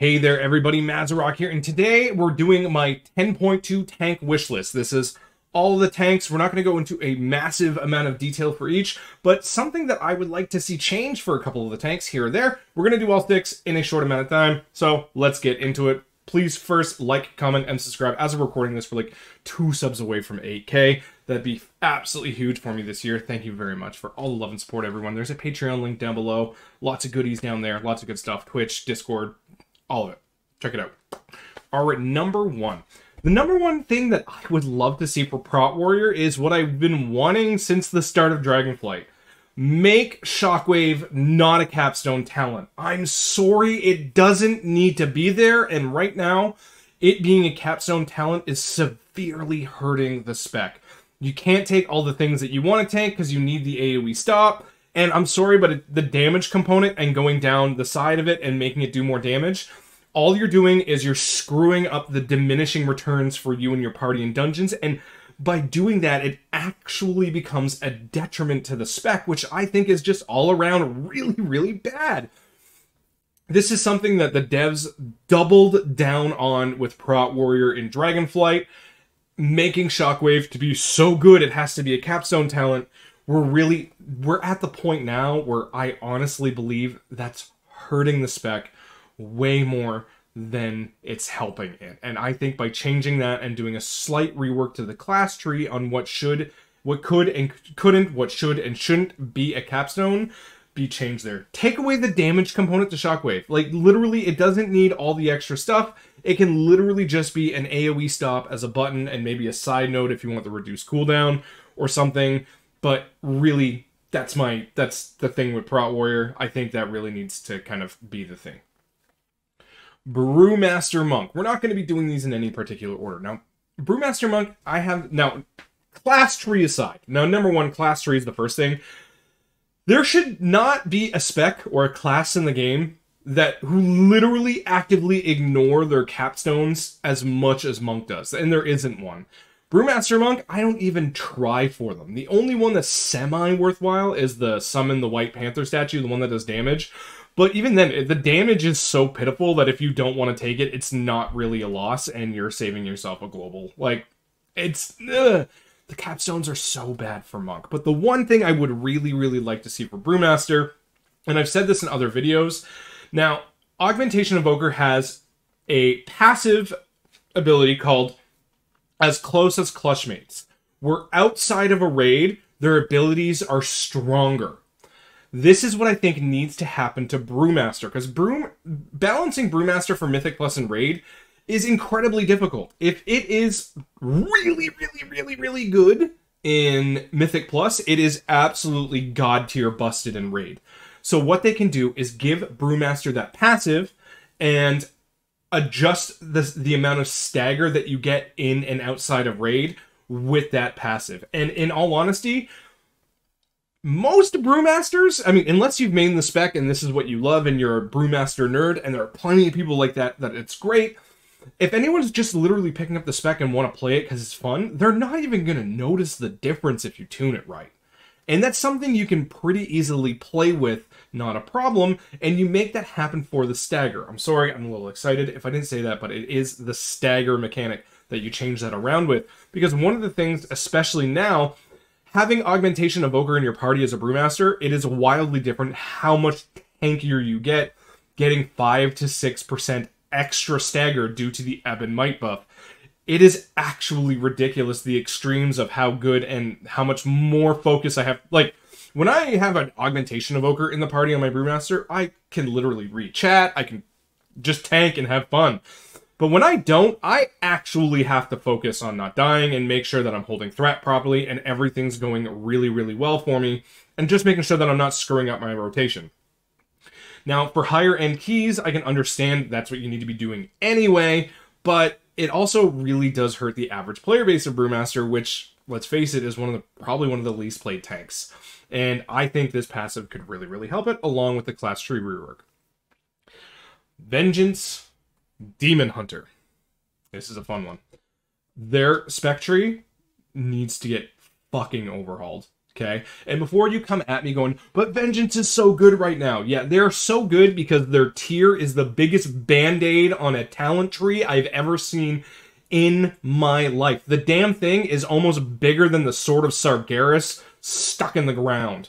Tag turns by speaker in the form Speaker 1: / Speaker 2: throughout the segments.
Speaker 1: Hey there, everybody, Mazarok here, and today we're doing my 10.2 tank wish list. This is all of the tanks. We're not going to go into a massive amount of detail for each, but something that I would like to see change for a couple of the tanks here or there. We're going to do all 6 in a short amount of time, so let's get into it. Please first like, comment, and subscribe. As I'm recording this, we're like 2 subs away from 8K. That'd be absolutely huge for me this year. Thank you very much for all the love and support, everyone. There's a Patreon link down below. Lots of goodies down there. Lots of good stuff. Twitch, Discord, all of it. Check it out. All right, number 1. The number 1 thing that I would love to see for Prot Warrior is what I've been wanting since the start of Dragonflight. Make Shockwave not a capstone talent. I'm sorry, it doesn't need to be there, and right now, it being a capstone talent is severely hurting the spec. You can't take all the things that you want to take because you need the AoE stop, and I'm sorry, but the damage component and going down the side of it and making it do more damage, all you're doing is you're screwing up the diminishing returns for you and your party in dungeons, and by doing that, it actually becomes a detriment to the spec, which I think is just all around really, really bad. This is something that the devs doubled down on with Prot Warrior in Dragonflight, making Shockwave to be so good it has to be a capstone talent. We're at the point now where I honestly believe that's hurting the spec way more than it's helping it. And I think by changing that and doing a slight rework to the class tree on what could and couldn't, what should and shouldn't be a capstone, be changed there. Take away the damage component to Shockwave. Like, literally, it doesn't need all the extra stuff. It can literally just be an AoE stop as a button and maybe a side note if you want the reduced cooldown or something. But really, that's the thing with Prot Warrior. I think that really needs to kind of be the thing. Brewmaster Monk. We're not going to be doing these in any particular order. Now, Brewmaster Monk, now, class tree aside. Now, number 1, class tree is the first thing. There should not be a spec or a class in the game who literally actively ignore their capstones as much as Monk does, and there isn't one. Brewmaster Monk, I don't even try for them. The only one that's semi-worthwhile is the Summon the White Panther statue, the one that does damage. But even then, the damage is so pitiful that if you don't want to take it, it's not really a loss, and you're saving yourself a global. Like, the capstones are so bad for Monk. But the one thing I would really, really like to see for Brewmaster, and I've said this in other videos, now, Augmentation Evoker has a passive ability called As Close as Clutchmates, where outside of a raid, their abilities are stronger. This is what I think needs to happen to Brewmaster, because balancing Brewmaster for Mythic Plus and Raid is incredibly difficult. If it is really, really, really, really good in Mythic Plus, it is absolutely god tier busted in Raid. So what they can do is give Brewmaster that passive and adjust the amount of stagger that you get in and outside of Raid with that passive. And in all honesty, most Brewmasters, I mean, unless you've made the spec and this is what you love and you're a Brewmaster nerd, and there are plenty of people like that it's great, if anyone's just literally picking up the spec and want to play it because it's fun, they're not even going to notice the difference if you tune it right. And that's something you can pretty easily play with, not a problem, and you make that happen for the stagger. I'm sorry, I'm a little excited if I didn't say that, but it is the stagger mechanic that you change that around with, because one of the things, especially now, having Augmentation Evoker in your party as a Brewmaster, it is wildly different how much tankier you get, getting 5 to 6% extra stagger due to the Ebb and Might buff. It is actually ridiculous, the extremes of how good and how much more focus I have. Like, when I have an Augmentation Evoker in the party on my Brewmaster, I can literally read chat, I can just tank and have fun. But when I don't, I actually have to focus on not dying and make sure that I'm holding threat properly and everything's going really, really well for me, and just making sure that I'm not screwing up my rotation. Now, for higher end keys, I can understand that's what you need to be doing anyway, but it also really does hurt the average player base of Brewmaster, which, let's face it, is probably one of the least played tanks. And I think this passive could really, really help it, along with the class tree rework. Vengeance Demon Hunter. This is a fun one. Their spec tree needs to get fucking overhauled. Okay? And before you come at me going, but Vengeance is so good right now. Yeah, they're so good because their tier is the biggest band-aid on a talent tree I've ever seen in my life. The damn thing is almost bigger than the Sword of Sargeras stuck in the ground.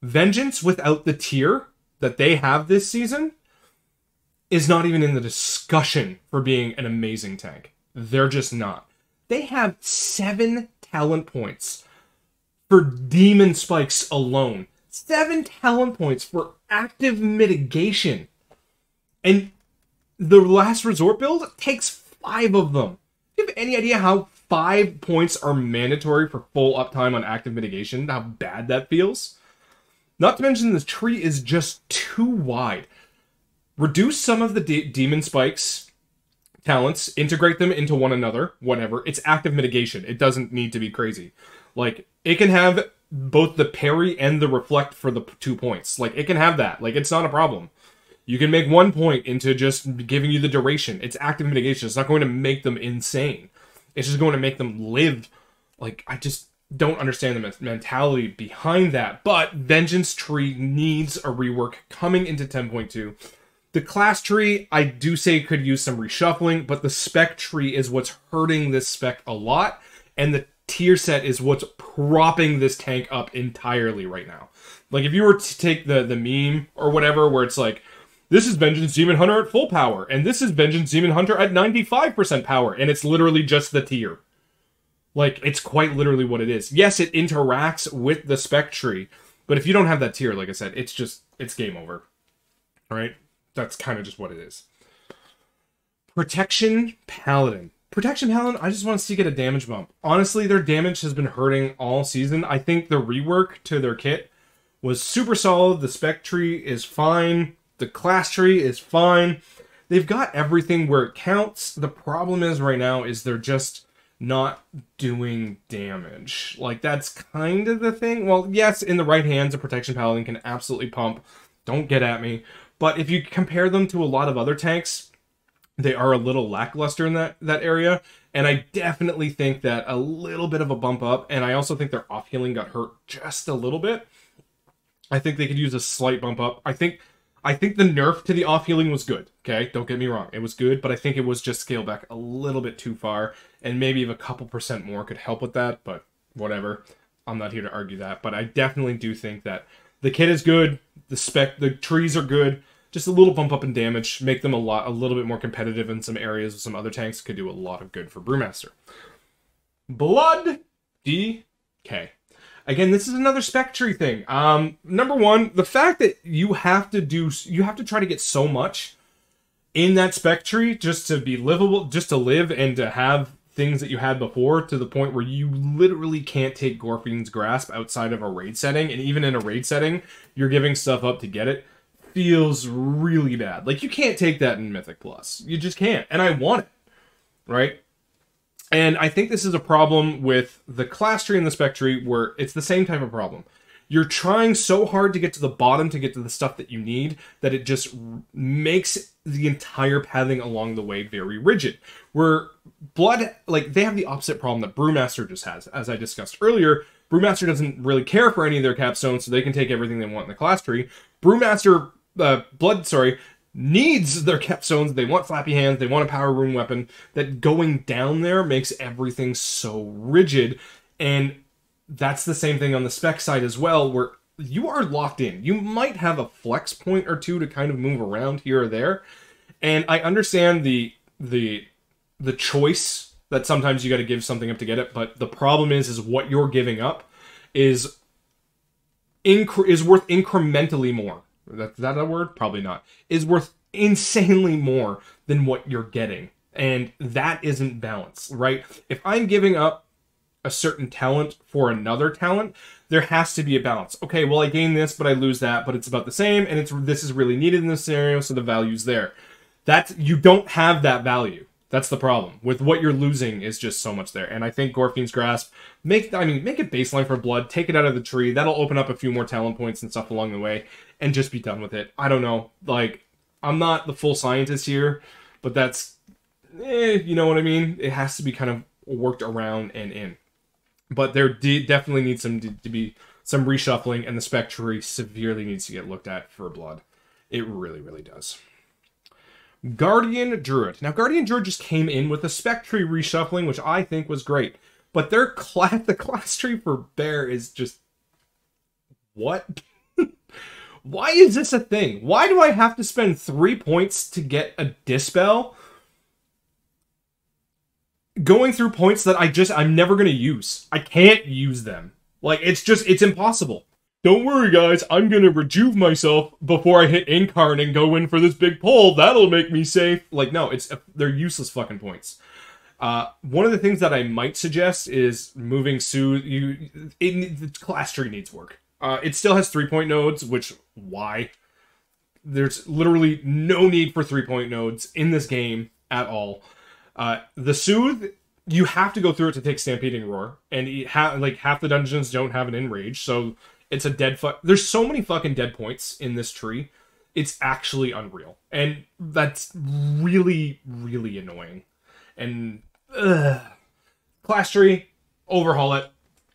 Speaker 1: Vengeance without the tier that they have this season is not even in the discussion for being an amazing tank. They're just not. They have 7 talent points for demon spikes alone. 7 talent points for active mitigation. And the last resort build takes 5 of them. Do you have any idea how 5 points are mandatory for full uptime on active mitigation? How bad that feels? Not to mention the tree is just too wide. Reduce some of the demon spikes talents, integrate them into one another, whatever. It's active mitigation. It doesn't need to be crazy. Like, it can have both the parry and the reflect for the 2 points. Like, it can have that. Like, it's not a problem. You can make 1 point into just giving you the duration. It's active mitigation. It's not going to make them insane. It's just going to make them live. Like, I just don't understand the mentality behind that. But Vengeance Tree needs a rework coming into 10.2. The class tree, I do say could use some reshuffling, but the spec tree is what's hurting this spec a lot. And the tier set is what's propping this tank up entirely right now. Like, if you were to take the meme or whatever, where it's like, this is Vengeance Demon Hunter at full power, and this is Vengeance Demon Hunter at 95% power, and it's literally just the tier. Like, it's quite literally what it is. Yes, it interacts with the spec tree, but if you don't have that tier, like I said, it's game over. Alright? That's kind of just what it is. Protection Paladin. Protection Paladin, I just want to see get a damage bump. Honestly, their damage has been hurting all season. I think the rework to their kit was super solid. The spec tree is fine. The class tree is fine. They've got everything where it counts. The problem is right now is they're just not doing damage. Like, that's kind of the thing. Well, yes, in the right hands, a Protection Paladin can absolutely pump. Don't get at me. But if you compare them to a lot of other tanks, they are a little lackluster in that area. And I definitely think that a little bit of a bump up, and I also think their off-healing got hurt just a little bit. I think they could use a slight bump up. I think the nerf to the off-healing was good, okay? Don't get me wrong. It was good, but I think it was just scaled back a little bit too far, and maybe if a couple % more could help with that, but whatever. I'm not here to argue that, but I definitely do think that the kit is good, the trees are good, just a little bump up in damage, make them a little bit more competitive in some areas with some other tanks, could do a lot of good for Brewmaster. Blood DK. Again, this is another spec tree thing. Number one, the fact that you have to try to get so much in that spec tree just to be livable, just to live and to have things that you had before, to the point where you literally can't take Gorfine's Grasp outside of a raid setting, and even in a raid setting, you're giving stuff up to get it, feels really bad. Like, you can't take that in Mythic Plus. You just can't, and I want it, right? And I think this is a problem with the class tree and the spec tree, where it's the same type of problem. You're trying so hard to get to the bottom to get to the stuff that you need that it just makes the entire pathing along the way very rigid. Where Blood, like, they have the opposite problem that Brewmaster just has. As I discussed earlier, Brewmaster doesn't really care for any of their capstones, so they can take everything they want in the class tree. Blood needs their capstones. They want flappy hands. They want a power rune weapon. That going down there makes everything so rigid. And that's the same thing on the spec side as well, where you are locked in. You might have a flex point or two to kind of move around here or there. And I understand the choice that sometimes you got to give something up to get it. But the problem is what you're giving up is worth incrementally more. Is that a word? Probably not. Is worth insanely more than what you're getting. And that isn't balance, right? If I'm giving up a certain talent for another talent, there has to be a balance. Okay, well, I gain this, but I lose that, but it's about the same, and this is really needed in this scenario, so the value's there. You don't have that value. That's the problem. With what you're losing is just so much there. And I think Gorfine's Grasp, make it baseline for Blood, take it out of the tree. That'll open up a few more talent points and stuff along the way, and just be done with it. I don't know. Like, I'm not the full scientist here, but that's, you know what I mean? It has to be kind of worked around and in. But there definitely needs to be some reshuffling, and the spec tree severely needs to get looked at for blood. It really, really does. Guardian Druid. Now, Guardian Druid just came in with a spec tree reshuffling, which I think was great. But the class tree for Bear is just... What? Why is this a thing? Why do I have to spend 3 points to get a Dispel? Going through points that I'm never going to use. I can't use them. Like, it's impossible. Don't worry, guys. I'm going to rejuve myself before I hit Incarn and go in for this big pull. That'll make me safe. Like, no, they're useless fucking points. One of the things that I might suggest is moving Soothe. The class tree needs work. It still has 3-point nodes, which, why? There's literally no need for 3-point nodes in this game at all. The Soothe, you have to go through it to take Stampeding Roar, and half the dungeons don't have an Enrage, so it's a dead There's so many fucking dead points in this tree. It's actually unreal, and that's really, really annoying. And class tree, overhaul it.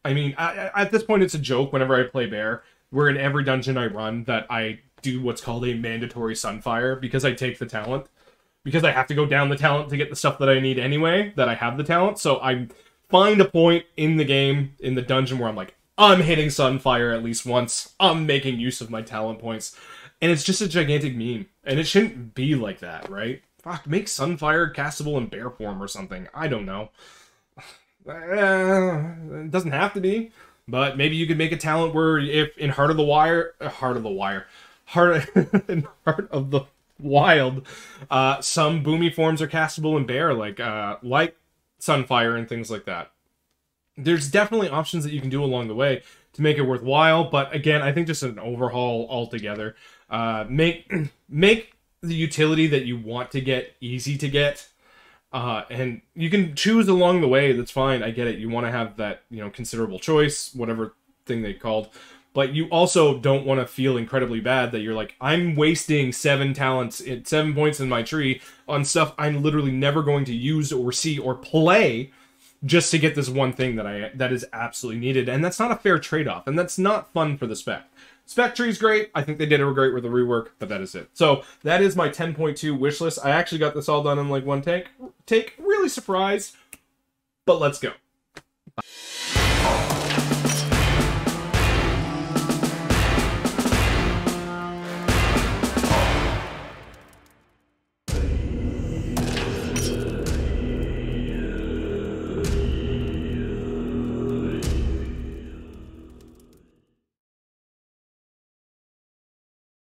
Speaker 1: I mean, at this point, it's a joke whenever I play Bear, where in every dungeon I run that I do what's called a mandatory Sunfire, because I take the talent. Because I have to go down the talent to get the stuff that I need anyway, that I have the talent. So I find a point in the game, in the dungeon, where I'm like, I'm hitting Sunfire at least once. I'm making use of my talent points. And it's just a gigantic meme. And it shouldn't be like that, right? Fuck, make Sunfire castable in Bear form or something. I don't know. It doesn't have to be. But maybe you could make a talent where if in Heart of the Wild, some boomy forms are castable in Bear, like Sunfire and things like that. There's definitely options that you can do along the way to make it worthwhile, but again, I think just an overhaul altogether. Make the utility that you want to get easy to get, and you can choose along the way. That's fine. I get it. You want to have that, considerable choice, whatever thing they called. But you also don't want to feel incredibly bad that you're like, I'm wasting 7 points in my tree on stuff I'm literally never going to use or see or play just to get this one thing that is absolutely needed. And that's not a fair trade-off, and that's not fun for the spec. Spec tree is great. I think they did it great with the rework, but that is it. So that is my 10.2 wish list. I actually got this all done in like one take. Really surprised, but let's go.